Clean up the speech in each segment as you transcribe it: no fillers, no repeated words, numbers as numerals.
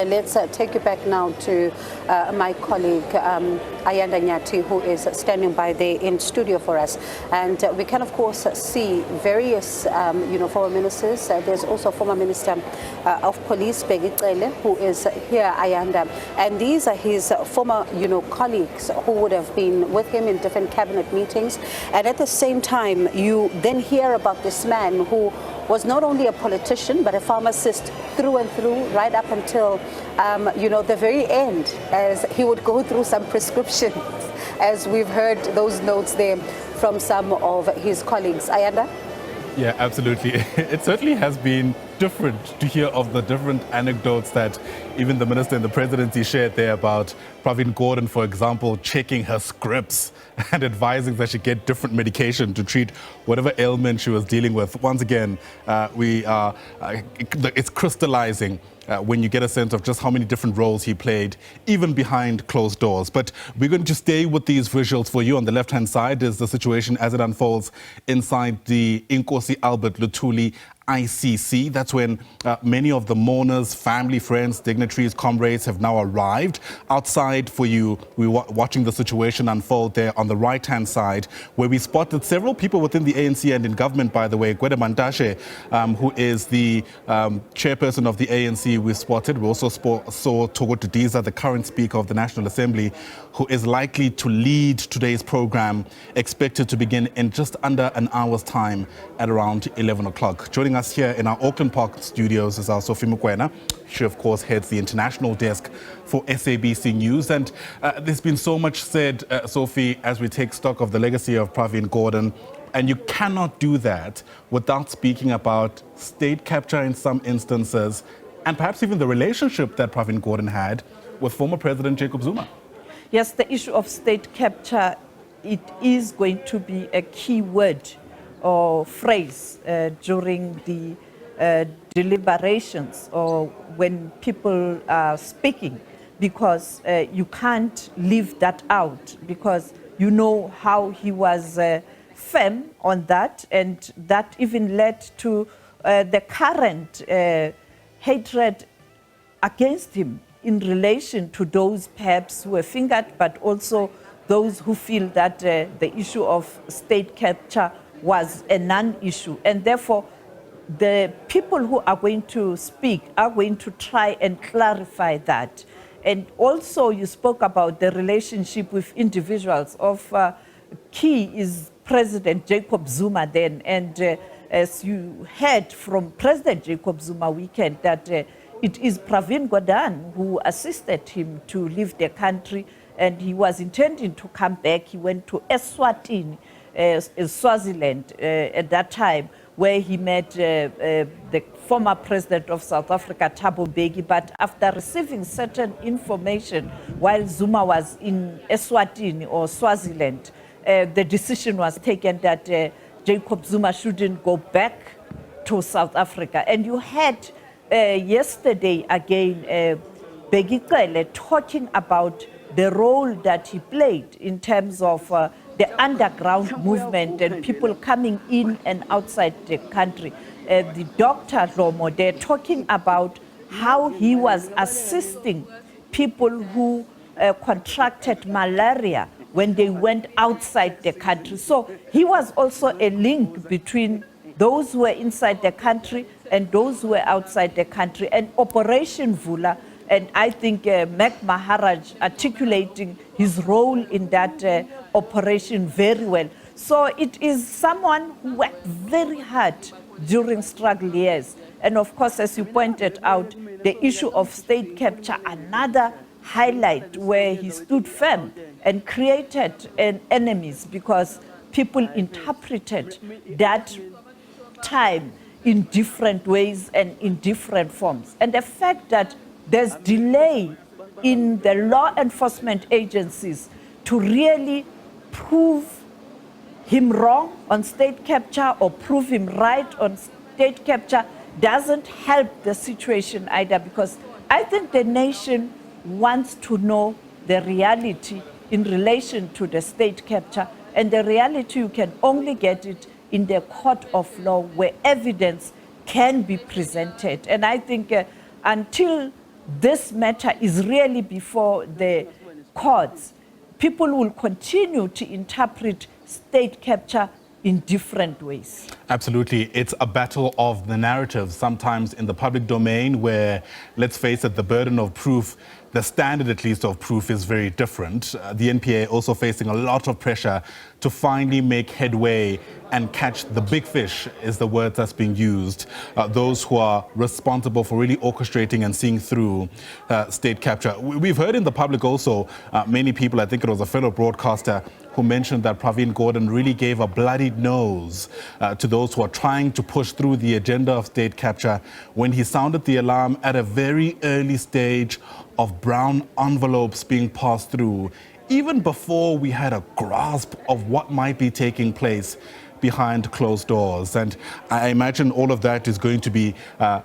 Let's take you back now to my colleague Ayanda Nyati, who is standing by there in studio for us. And we can, of course, see various, former ministers. There's also former Minister of Police, Bheki Cele, who is here, Ayanda. And these are his former, colleagues who would have been with him in different cabinet meetings. And at the same time, you then hear about this man who was not only a politician, but a pharmacist through and through, right up until, the very end, as he would go through some prescriptions, as we've heard those notes there from some of his colleagues. Ayanda? Yeah, absolutely. It certainly has been different to hear of the different anecdotes that even the minister and the presidency shared there about Pravin Gordhan, for example, checking her scripts and advising that she get different medication to treat whatever ailment she was dealing with. Once again, it's crystallizing when you get a sense of just how many different roles he played, even behind closed doors. But we're going to stay with these visuals for you. On the left-hand side is the situation as it unfolds inside the Inkosi Albert Luthuli ICC. That's when many of the mourners, family, friends, dignitaries, comrades have now arrived. Outside for you, we're watching the situation unfold there on the right-hand side, where we spotted several people within the ANC and in government, by the way. Gwede Mantashe, who is the chairperson of the ANC, we spotted. We also saw Togo Tudiza, the current Speaker of the National Assembly, who is likely to lead today's program, expected to begin in just under an hour's time at around 11 o'clock. Joining us here in our Auckland Park studios is our Sophie Mukwena. She, of course, heads the international desk for SABC News. And there's been so much said, Sophie, as we take stock of the legacy of Pravin Gordhan. And you cannot do that without speaking about state capture in some instances, and perhaps even the relationship that Pravin Gordhan had with former President Jacob Zuma. Yes, the issue of state capture, it is going to be a key word or phrase during the deliberations or when people are speaking, because you can't leave that out, because you know how he was firm on that, and that even led to the current hatred against him in relation to those perhaps who were fingered, but also those who feel that the issue of state capture was a non-issue. And therefore, the people who are going to speak are going to try and clarify that. And also, you spoke about the relationship with individuals. Key is President Jacob Zuma then. And as you heard from President Jacob Zuma weekend, that it is Pravin Gordhan who assisted him to leave the country, and he was intending to come back. He went to Eswatini, Swaziland at that time, where he met the former president of South Africa, Thabo Mbeki. But after receiving certain information while Zuma was in Eswatini or Swaziland, the decision was taken that Jacob Zuma shouldn't go back to South Africa. And you had yesterday again Bheki Cele talking about the role that he played in terms of the underground movement and people coming in and outside the country. The Dr. Romo, they're talking about how he was assisting people who contracted malaria when they went outside the country. So he was also a link between those who were inside the country and those who were outside the country. And Operation Vula, and I think Mac Maharaj articulating his role in that operation very well. So it is someone who worked very hard during struggle years. And of course, as you pointed out, the issue of state capture, another highlight where he stood firm and created enemies, because people interpreted that time in different ways and in different forms. And the fact that there's delay in the law enforcement agencies to really prove him wrong on state capture or prove him right on state capture doesn't help the situation either, because I think the nation wants to know the reality in relation to the state capture, and the reality you can only get it in the court of law where evidence can be presented. And I think until this matter is really before the courts, people will continue to interpret state capture in different ways. Absolutely. It's a battle of the narrative, sometimes in the public domain where, let's face it, the burden of proof, the standard at least of proof is very different. The NPA also facing a lot of pressure to finally make headway and catch the big fish is the word that's being used. Those who are responsible for really orchestrating and seeing through state capture. We've heard in the public also, many people, I think it was a fellow broadcaster, who mentioned that Pravin Gordhan really gave a bloodied nose to those who are trying to push through the agenda of state capture when he sounded the alarm at a very early stage of brown envelopes being passed through, even before we had a grasp of what might be taking place behind closed doors. And I imagine all of that is going to be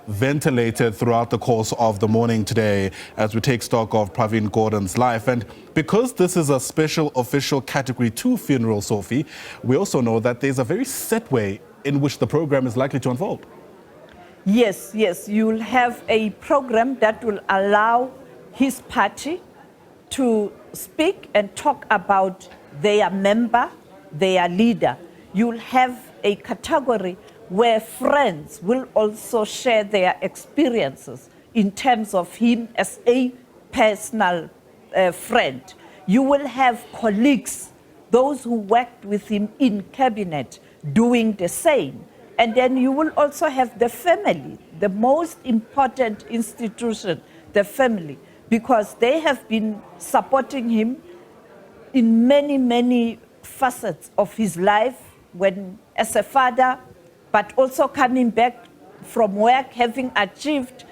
ventilated throughout the course of the morning today as we take stock of Pravin Gordhan's life. And because this is a special official Category 2 funeral, Sophie, we also know that there's a very set way in which the program is likely to unfold. Yes, you'll have a program that will allow his party to speak and talk about their member, their leader. You'll have a category where friends will also share their experiences in terms of him as a personal friend. You will have colleagues, those who worked with him in cabinet, doing the same. And then you will also have the family, the most important institution, the family, because they have been supporting him in many, many facets of his life, when as a father, but also coming back from work, having achieved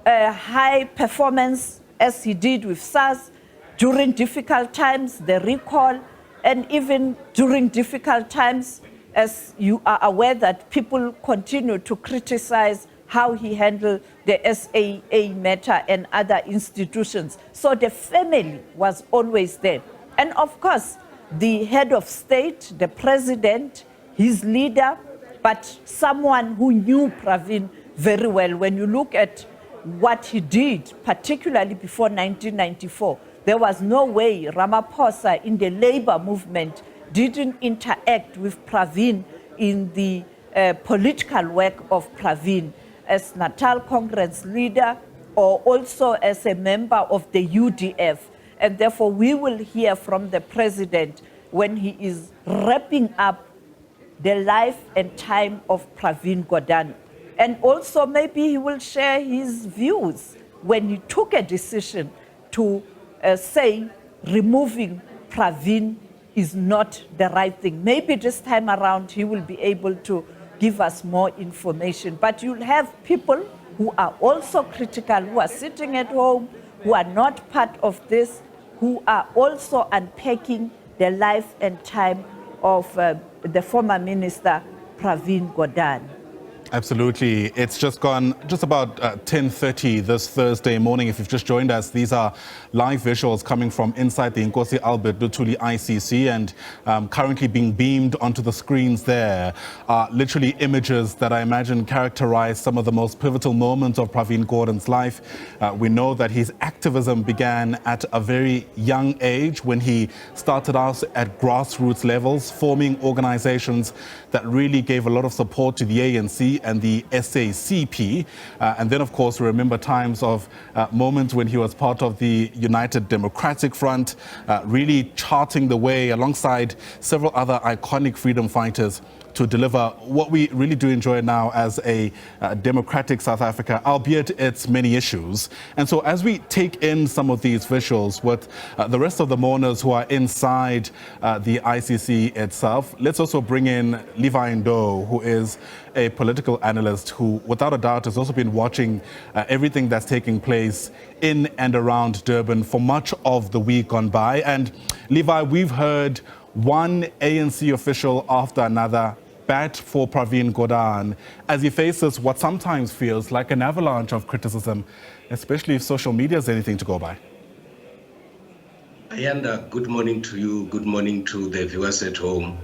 a high performance as he did with SARS during difficult times, the recall, and even during difficult times, as you are aware that people continue to criticize how he handled the SAA matter and other institutions. So the family was always there. And of course, the head of state, the president, his leader, but someone who knew Pravin very well. When you look at what he did, particularly before 1994, there was no way Ramaphosa in the labor movement didn't interact with Pravin in the political work of Pravin as Natal Congress leader or also as a member of the UDF. And therefore, we will hear from the president when he is wrapping up the life and time of Pravin Gordhan. And also maybe he will share his views when he took a decision to say removing Pravin is not the right thing. Maybe this time around he will be able to give us more information. But you'll have people who are also critical, who are sitting at home, who are not part of this, who are also unpacking the life and time of the former minister, Pravin Gordhan. Absolutely. It's just gone just about 10:30 this Thursday morning. If you've just joined us, these are live visuals coming from inside the Inkosi Luthuli ICC and currently being beamed onto the screens there are literally images that I imagine characterize some of the most pivotal moments of Pravin Gordhan's life. We know that his activism began at a very young age when he started out at grassroots levels, forming organizations that really gave a lot of support to the ANC and the SACP. And then, of course, we remember times of moments when he was part of the United Democratic Front, really charting the way alongside several other iconic freedom fighters to deliver what we really do enjoy now as a democratic South Africa, albeit its many issues. And so as we take in some of these visuals with the rest of the mourners who are inside the ICC itself, let's also bring in Levi Ndo, who is a political analyst who, without a doubt, has also been watching everything that's taking place in and around Durban for much of the week gone by. And Levi, we've heard one ANC official after another bat for Pravin Gordhan as he faces what sometimes feels like an avalanche of criticism, especially if social media is anything to go by. Ayanda, good morning to you. Good morning to the viewers at home.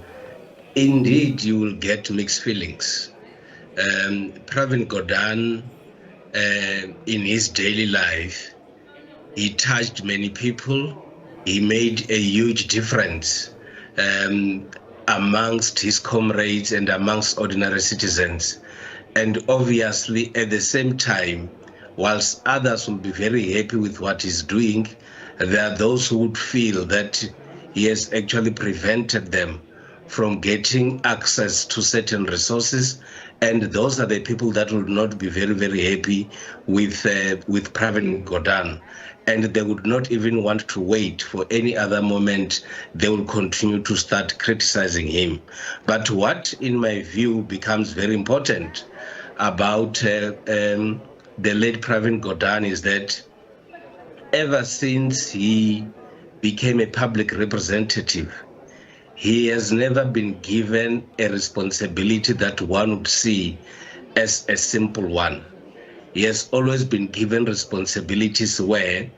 Indeed, you will get mixed feelings. Pravin Gordhan, in his daily life, He touched many people. He made a huge difference amongst his comrades and amongst ordinary citizens. And obviously, at the same time, whilst others will be very happy with what he's doing, there are those who would feel that he has actually prevented them from getting access to certain resources, and those are the people that would not be very, very happy with Pravin Gordhan, and they would not even want to wait for any other moment. They will continue to start criticizing him. But what, in my view, becomes very important about the late Pravin Gordhan is that ever since he became a public representative, he has never been given a responsibility that one would see as a simple one. He has always been given responsibilities where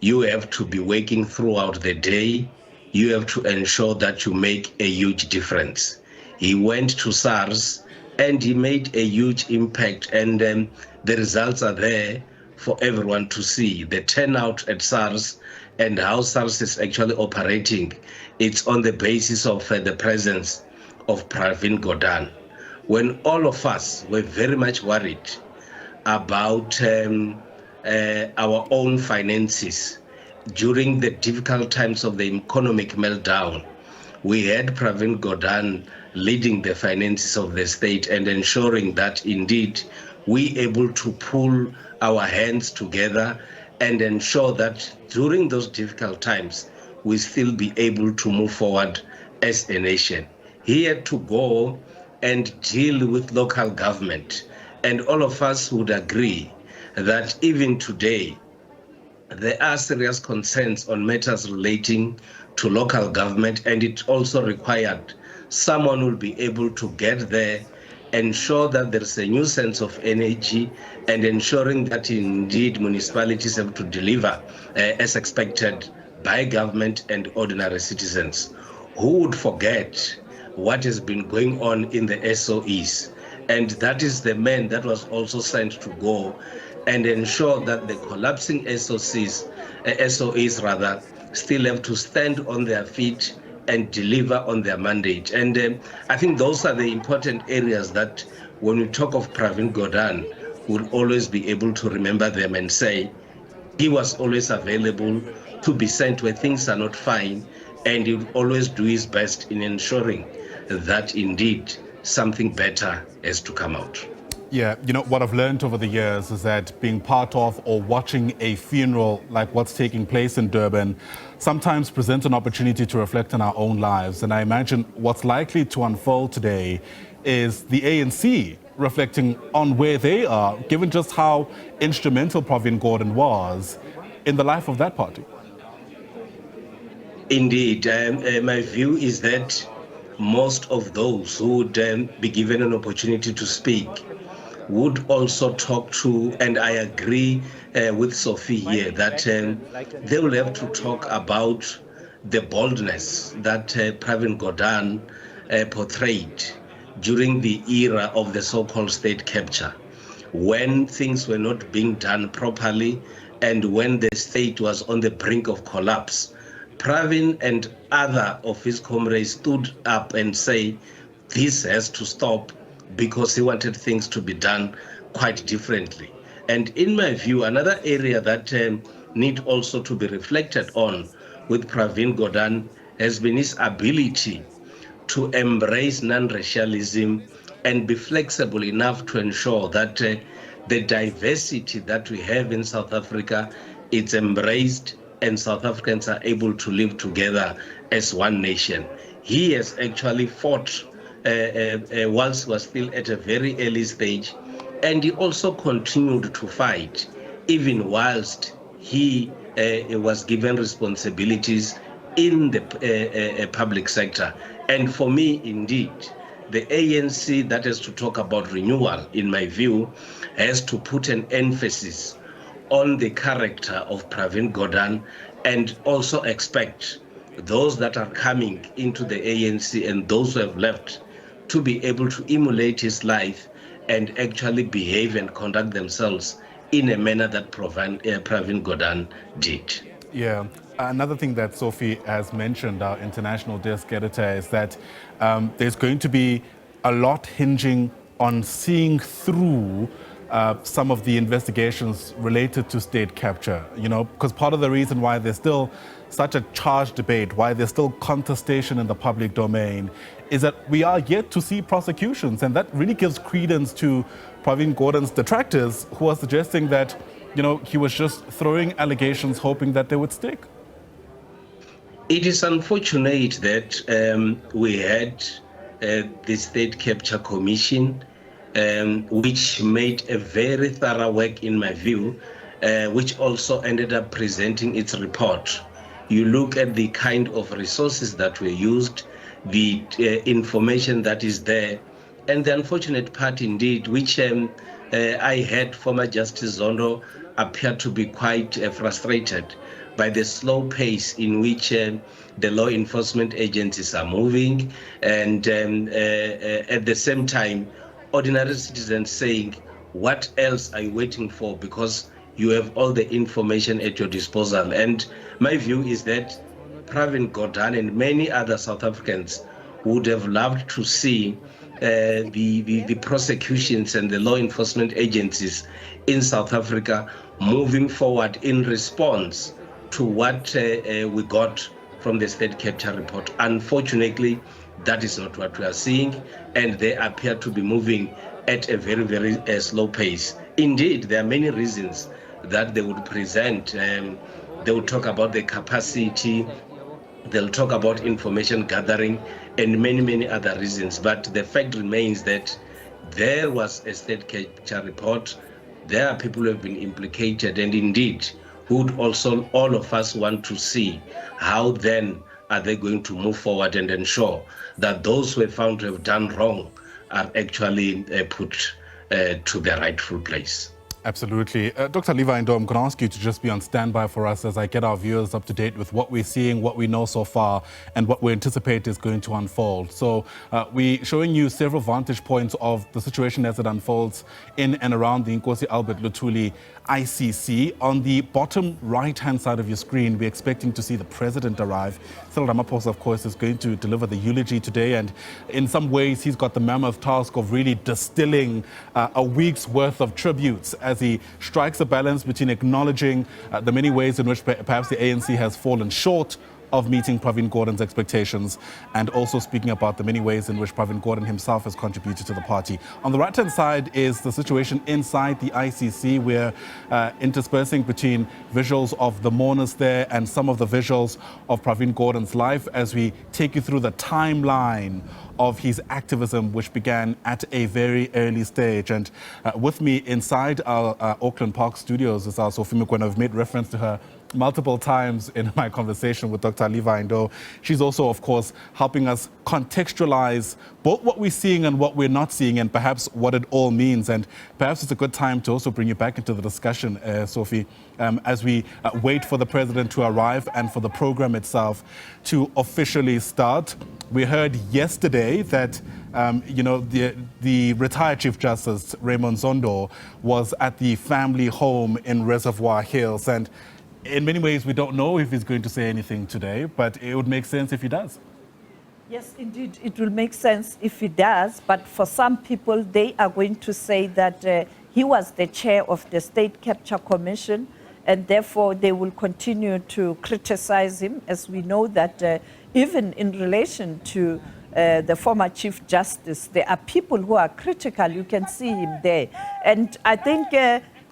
you have to be working throughout the day. You have to ensure that you make a huge difference. He went to SARS and he made a huge impact, and the results are there for everyone to see. The turnout at SARS and how SARS is actually operating, it's on the basis of the presence of Pravin Gordhan. When all of us were very much worried about our own finances during the difficult times of the economic meltdown, we had Pravin Gordhan leading the finances of the state and ensuring that indeed we able to pull our hands together and ensure that during those difficult times we still be able to move forward as a nation. He had to go and deal with local government, and all of us would agree that even today there are serious concerns on matters relating to local government, and it also required someone who will be able to get there, ensure that there's a new sense of energy, and ensuring that indeed municipalities have to deliver as expected by government and ordinary citizens. Who would forget what has been going on in the SOEs? And that is the man that was also sent to go and ensure that the collapsing SOEs still have to stand on their feet and deliver on their mandate. And I think those are the important areas that when we talk of Pravin Gordhan, we'll always be able to remember them and say he was always available to be sent where things are not fine, and he would always do his best in ensuring that indeed something better has to come out. Yeah, you know, what I've learned over the years is that being part of or watching a funeral like what's taking place in Durban sometimes presents an opportunity to reflect on our own lives. And I imagine what's likely to unfold today is the ANC reflecting on where they are, given just how instrumental Pravin Gordhan was in the life of that party. Indeed, my view is that most of those who would be given an opportunity to speak would also talk to, and I agree with Sophie here, that they will have to talk about the boldness that Pravin Gordhan portrayed during the era of the so-called state capture, when things were not being done properly and when the state was on the brink of collapse. Pravin and other of his comrades stood up and say, this has to stop, because he wanted things to be done quite differently. And in my view, another area that need also to be reflected on with Pravin Gordhan has been his ability to embrace non-racialism and be flexible enough to ensure that the diversity that we have in South Africa, it's embraced and South Africans are able to live together as one nation. He has actually fought whilst was still at a very early stage, and he also continued to fight even whilst he was given responsibilities in the public sector. And for me, indeed, the ANC that has to talk about renewal, in my view, has to put an emphasis on the character of Pravin Gordhan, and also expect those that are coming into the ANC and those who have left to be able to emulate his life and actually behave and conduct themselves in a manner that Pravin Gordhan did. Yeah. Another thing that Sophie has mentioned, our international desk editor, is that there's going to be a lot hinging on seeing through some of the investigations related to state capture, because part of the reason why there's still such a charged debate, why there's still contestation in the public domain, is that we are yet to see prosecutions. And that really gives credence to Pravin Gordhan's detractors, who are suggesting that, he was just throwing allegations hoping that they would stick. It is unfortunate that we had the State Capture Commission, which made a very thorough work, in my view, which also ended up presenting its report. You look at the kind of resources that were used, the information that is there, and the unfortunate part indeed, which I heard former Justice Zondo appear to be quite frustrated by the slow pace in which the law enforcement agencies are moving, and at the same time, ordinary citizens saying, what else are you waiting for? Because you have all the information at your disposal. And my view is that Pravin Gordhan and many other South Africans would have loved to see the prosecutions and the law enforcement agencies in South Africa moving forward in response to what we got from the state capture report. Unfortunately, that is not what we are seeing, and they appear to be moving at a very, very slow pace. Indeed, there are many reasons that they would present. They will talk about the capacity, they'll talk about information gathering, and many, many other reasons. But the fact remains that there was a state capture report. There are people who have been implicated, and indeed, who would also, all of us want to see how then are they going to move forward and ensure that those who are found to have done wrong are actually put to their rightful place. Absolutely. Dr. Levi Ndo, I'm going to ask you to just be on standby for us as I get our viewers up to date with what we're seeing, what we know so far, and what we anticipate is going to unfold. So we're showing you several vantage points of the situation as it unfolds in and around the Inkosi Albert Luthuli ICC. On the bottom right-hand side of your screen, we're expecting to see the president arrive. Cyril Ramaphosa, of course, is going to deliver the eulogy today, and in some ways, he's got the mammoth task of really distilling a week's worth of tributes as he strikes a balance between acknowledging the many ways in which perhaps the ANC has fallen short of meeting Pravin Gordhan's expectations, and also speaking about the many ways in which Pravin Gordhan himself has contributed to the party. On the right-hand side is the situation inside the ICC. We're interspersing between visuals of the mourners there and some of the visuals of Pravin Gordhan's life as we take you through the timeline of his activism, which began at a very early stage. And with me inside our Auckland Park studios is our Sophie Mokoena. I've made reference to her multiple times in my conversation with Dr. Levi Ndo. She's also, of course, helping us contextualize both what we're seeing and what we're not seeing, and perhaps what it all means. And perhaps it's a good time to also bring you back into the discussion, Sophie, as we wait for the president to arrive and for the program itself to officially start. We heard yesterday that the retired Chief Justice Raymond Zondo was at the family home in Reservoir Hills, and in many ways, we don't know if he's going to say anything today, but it would make sense if he does. Yes, indeed, it will make sense if he does. But for some people, they are going to say that he was the chair of the State Capture Commission, and therefore they will continue to criticize him, as we know that even in relation to the former Chief Justice, there are people who are critical. You can see him there. And I think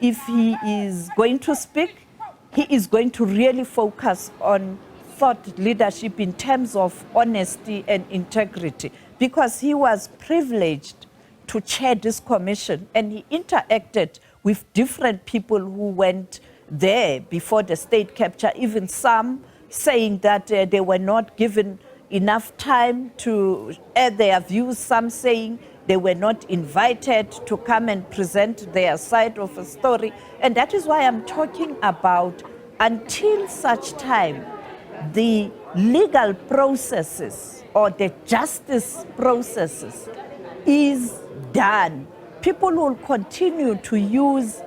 if he is going to speak, he is going to really focus on thought leadership in terms of honesty and integrity, because he was privileged to chair this commission, and he interacted with different people who went there before the state capture, even some saying that they were not given enough time to air their views, some saying they were not invited to come and present their side of a story. And that is why I'm talking about, until such time the legal processes or the justice processes is done, people will continue to use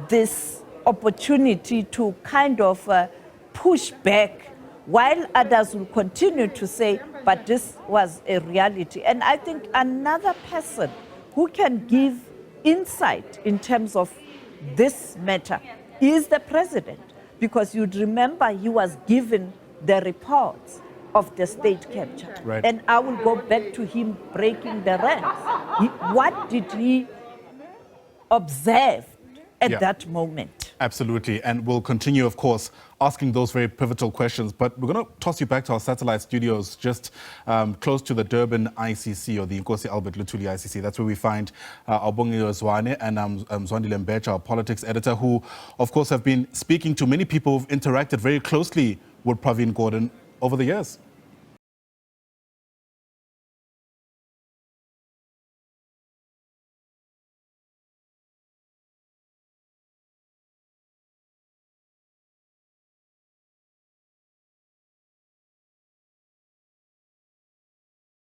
this opportunity to kind of push back, while others will continue to say, but this was a reality. And I think another person who can give insight in terms of this matter is the president, because you'd remember he was given the reports of the state capture. Right. And I will go back to him breaking the ranks. What did he observe at that moment? Absolutely. And we'll continue, of course, asking those very pivotal questions. But we're going to toss you back to our satellite studios just close to the Durban ICC, or the Inkosi Albert Luthuli ICC. That's where we find Aubongiwe Zwane and Zwandile Mbecha, our politics editor, who, of course, have been speaking to many people who've interacted very closely with Pravin Gordhan over the years.